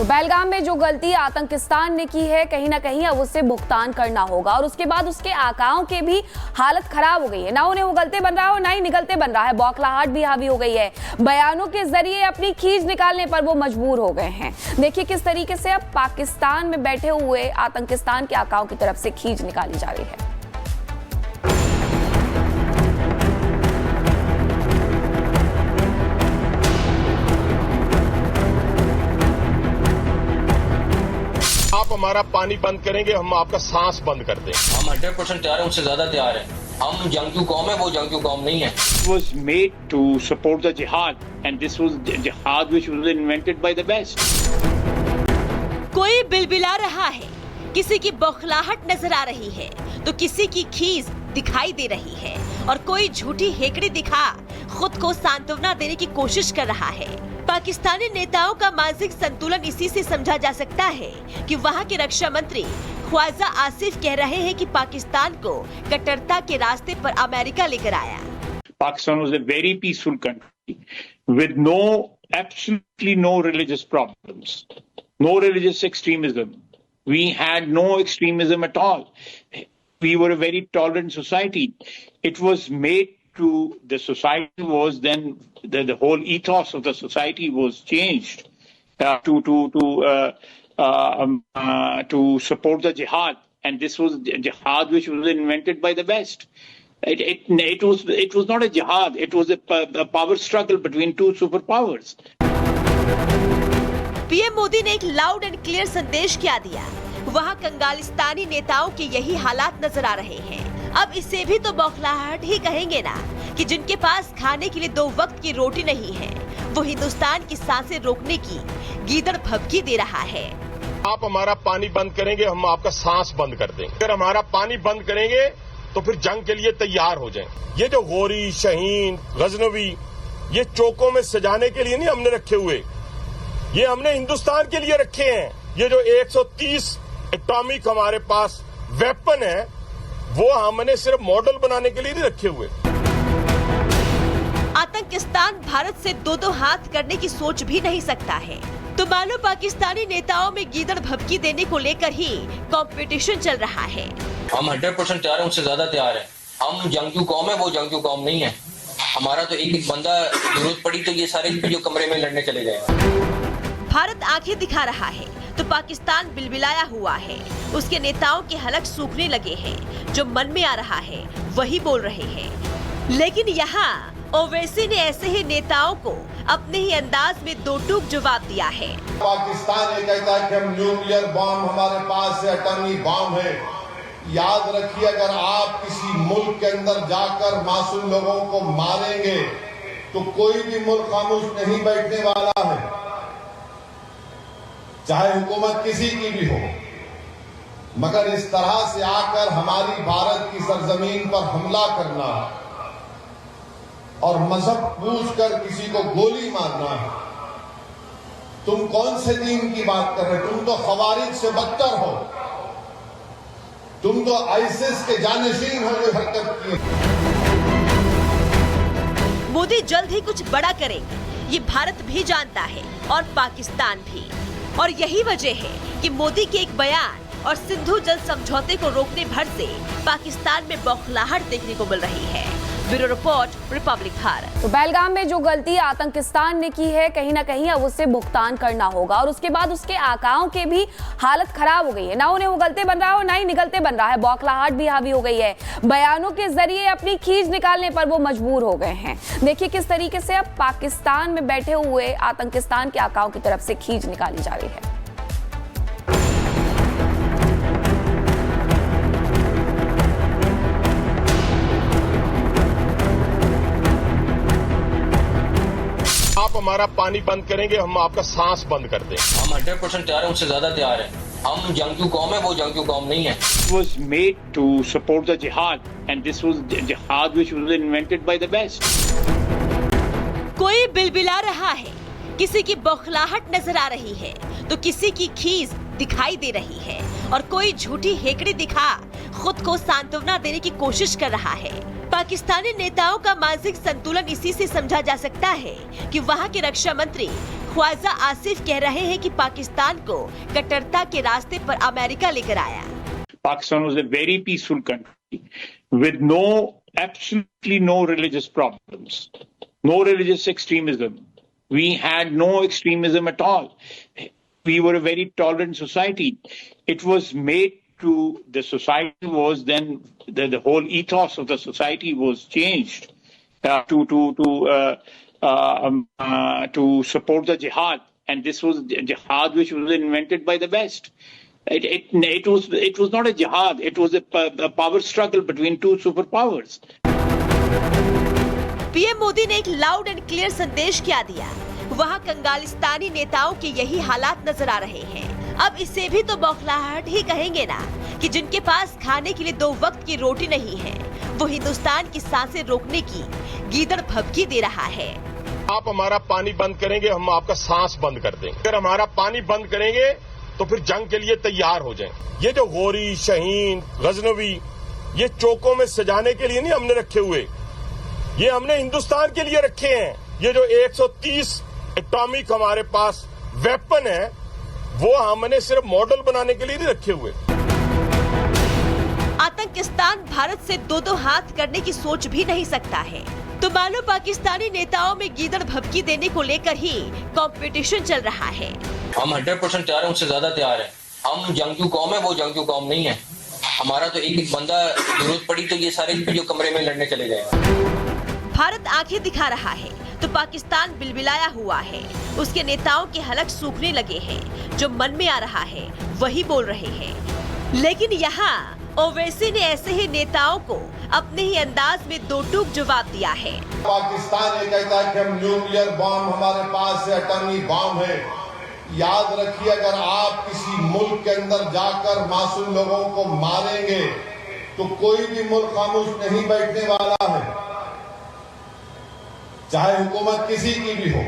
तो पहलगाम में जो गलती आतंकिस्तान ने की है, कहीं ना कहीं अब उससे भुगतान करना होगा और उसके बाद उसके आकाओं के भी हालत खराब हो गई है। ना उन्हें उगलते बन रहा है और ना ही निगलते बन रहा है। बौखलाहट भी हावी हो गई है। बयानों के जरिए अपनी खींच निकालने पर वो मजबूर हो गए हैं। देखिए किस तरीके से अब पाकिस्तान में बैठे हुए आतंकिस्तान के आकाओं की तरफ से खींच निकाली जा रही है। आप हमारा पानी बंद करेंगे, हम आपका सांस बंद कर देंगे। हम 100% तैयार हैं, उससे ज्यादा तैयार हैं। हम जंगजू कौम है, वो जंगजू कौम नहीं है। It was made to support the jihad, and this was the jihad which was invented by the West. कोई बिलबिला रहा है, किसी की बौखलाहट नजर आ रही है, तो किसी की खीज दिखाई दे रही है और कोई झूठी हेकड़ी दिखा खुद को सांत्वना देने की कोशिश कर रहा है। पाकिस्तानी नेताओं का मानसिक संतुलन इसी से समझा जा सकता है कि वहां के रक्षा मंत्री ख्वाजा आसिफ कह रहे हैं कि पाकिस्तान को कट्टरता के रास्ते पर अमेरिका लेकर आया। Pakistan was a very peaceful country with absolutely no religious problems, no religious extremism. We had no extremism at all. We were a very tolerant society. It was made to the society was then the whole ethos of the society was changed to support the jihad, and this was jihad which was invented by the West. It was not a jihad. It was a power struggle between two superpowers. PM Modi ने एक loud and clear संदेश क्या दिया। वहाँ कंगालिस्तानी नेताओं के यही हालात नजर आ रहे हैं। अब इसे भी तो बौखलाहट ही कहेंगे ना, कि जिनके पास खाने के लिए 2 वक्त की रोटी नहीं है, वो हिंदुस्तान की सांसें रोकने की गीदड़ भभकी दे रहा है। आप हमारा पानी बंद करेंगे, हम आपका सांस बंद कर देंगे। अगर हमारा पानी बंद करेंगे तो फिर जंग के लिए तैयार हो जाएंगे। ये जो गोरी, शहीन, गजनवी, ये चौकों में सजाने के लिए नहीं हमने रखे हुए, ये हमने हिंदुस्तान के लिए रखे हैं। ये जो 130 एटॉमिक हमारे पास वेपन है, वो हमने सिर्फ मॉडल बनाने के लिए नहीं रखे हुए। आतंकिस्तान भारत से 2-2 हाथ करने की सोच भी नहीं सकता है। तो मानो पाकिस्तानी नेताओं में गीदड़ भभकी देने को लेकर ही कंपटीशन चल रहा है। हम 100% तैयार हैं, उससे ज्यादा तैयार हैं। हम जंगजू कौम है, वो जंगजू कौम नहीं है। हमारा तो एक बंदा जरूरत पड़ी तो ये सारे जो कमरे में लड़ने चले गए। भारत आंखें दिखा रहा है तो पाकिस्तान बिलबिलाया हुआ है। उसके नेताओं के हलक सूखने लगे हैं। जो मन में आ रहा है वही बोल रहे हैं। लेकिन यहाँ ओवैसी ने ऐसे ही नेताओं को अपने ही अंदाज में 2 टूक जवाब दिया है। पाकिस्तान ये कहता है कि हम न्यूक्लियर बॉम्ब हमारे पास है, एटॉमिक बॉम्ब है। याद रखिए, अगर आप किसी मुल्क के अंदर जाकर मासूम लोगों को मारेंगे तो कोई भी मुल्क खामोश नहीं बैठने वाला है, चाहे हुकूमत किसी की भी हो। मगर इस तरह से आकर हमारी भारत की सरजमीन पर हमला करना और मजहब पूछकर किसी को गोली मारना, तुम कौन से दीन की बात कर रहे हो? तुम तो खवारिज से बदतर हो। तुम तो आईसिस के जानशीन हो जो हरकत की। मोदी जल्द ही कुछ बड़ा करेंगे, ये भारत भी जानता है और पाकिस्तान भी। और यही वजह है कि मोदी के एक बयान और सिंधु जल समझौते को रोकने भर से पाकिस्तान में बौखलाहट देखने को मिल रही है। Bureau report, Republic Bharat. तो पहलगाम में जो गलती आतंकिस्तान ने की है, कहीं ना कहीं अब उससे भुगतान करना होगा और उसके बाद उसके आकाओं के भी हालत खराब हो गई है। ना उन्हें उगलते बन रहा है और ना ही निगलते बन रहा है। बौखलाहट भी हावी हो गई है। बयानों के जरिए अपनी खींच निकालने पर वो मजबूर हो गए हैं। देखिए किस तरीके से अब पाकिस्तान में बैठे हुए आतंकिस्तान के आकाओं की तरफ से खींच निकाली जा रही है। आप हमारा पानी बंद करेंगे, हम आपका सांस बंद कर देंगे। हम 100% तैयार हैं, उससे ज्यादा तैयार हैं। हम जंगजू कौम है, वो जंगजू कौम नहीं है। It was made to support the jihad, and this was the jihad which was invented by the West. कोई बिलबिला रहा है, किसी की बौखलाहट नजर आ रही है, तो किसी की खीज दिखाई दे रही है और कोई झूठी हेकड़ी दिखा खुद को सांत्वना देने की कोशिश कर रहा है। पाकिस्तानी नेताओं का मानसिक संतुलन इसी से समझा जा सकता है कि वहां के रक्षा मंत्री ख्वाजा आसिफ कह रहे हैं कि पाकिस्तान को कट्टरता के रास्ते पर अमेरिका लेकर आया। Pakistan was a very peaceful country with absolutely no religious problems, no religious extremism. We had no extremism at all. We were a very tolerant society. It was made the society was then the whole ethos of the society was changed to support the jihad, and this was jihad which was invented by the West. It was not a jihad. It was a power struggle between two superpowers. PM Modi ने एक loud and clear संदेश क्या दिया। वहाँ कंगालिस्तानी नेताओं के यही हालात नजर आ रहे हैं। अब इसे भी तो बौखलाहट ही कहेंगे ना कि जिनके पास खाने के लिए 2 वक्त की रोटी नहीं है, वो हिंदुस्तान की सांसें रोकने की गीदड़ भभकी दे रहा है। आप हमारा पानी बंद करेंगे, हम आपका सांस बंद कर देंगे। अगर हमारा पानी बंद करेंगे तो फिर जंग के लिए तैयार हो जाएं। ये जो गोरी, शहीन, गजनवी, ये चौकों में सजाने के लिए नहीं हमने रखे हुए, ये हमने हिंदुस्तान के लिए रखे हैं। ये जो 130 एटॉमिक हमारे पास वेपन है, वो हमने सिर्फ मॉडल बनाने के लिए नहीं रखे हुए। आतंकिस्तान भारत से 2-2 हाथ करने की सोच भी नहीं सकता है। तो मानो पाकिस्तानी नेताओं में गीदड़ भभकी देने को लेकर ही कंपटीशन चल रहा है। हम 100% तैयार हैं, उनसे ज्यादा तैयार हैं। हम जंगजू कौम है, वो जंगजू कौम नहीं है। हमारा तो एक बंदा जरूरत पड़ी तो ये सारे जो कमरे में लड़ने चले जाएंगे। भारत आंखें दिखा रहा है तो पाकिस्तान बिलबिलाया हुआ है। उसके नेताओं के हलक सूखने लगे हैं। जो मन में आ रहा है वही बोल रहे हैं। लेकिन यहाँ ओवैसी ने ऐसे ही नेताओं को अपने ही अंदाज में 2 टूक जवाब दिया है। पाकिस्तान ये कहता है कि हम न्यूक्लियर बॉम्ब, हमारे पास से एटॉमिक बॉम्ब है। याद रखिए, अगर आप किसी मुल्क के अंदर जाकर मासूम लोगों को मारेंगे तो कोई भी मुल्क खामोश नहीं बैठने वाला है, चाहे हुकूमत किसी की भी हो।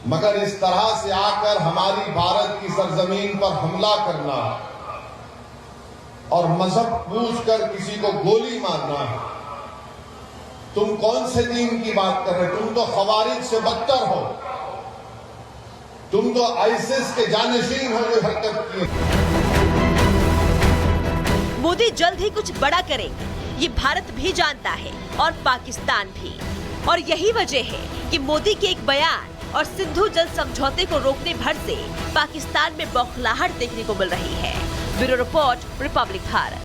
मगर इस तरह से आकर हमारी भारत की सरजमीन पर हमला करना और मजहब पूछकर किसी को गोली मारना है, तुम कौन से दीन की बात कर रहे हो? तुम तो खवारिज से बदतर हो, तुम तो आईसिस के जानशीन हो जो हरकत की। मोदी जल्द ही कुछ बड़ा करेंगे, ये भारत भी जानता है और पाकिस्तान भी। और यही वजह है कि मोदी के एक बयान और सिंधु जल समझौते को रोकने भर से पाकिस्तान में बौखलाहट देखने को मिल रही है। Bureau report, Republic Bharat.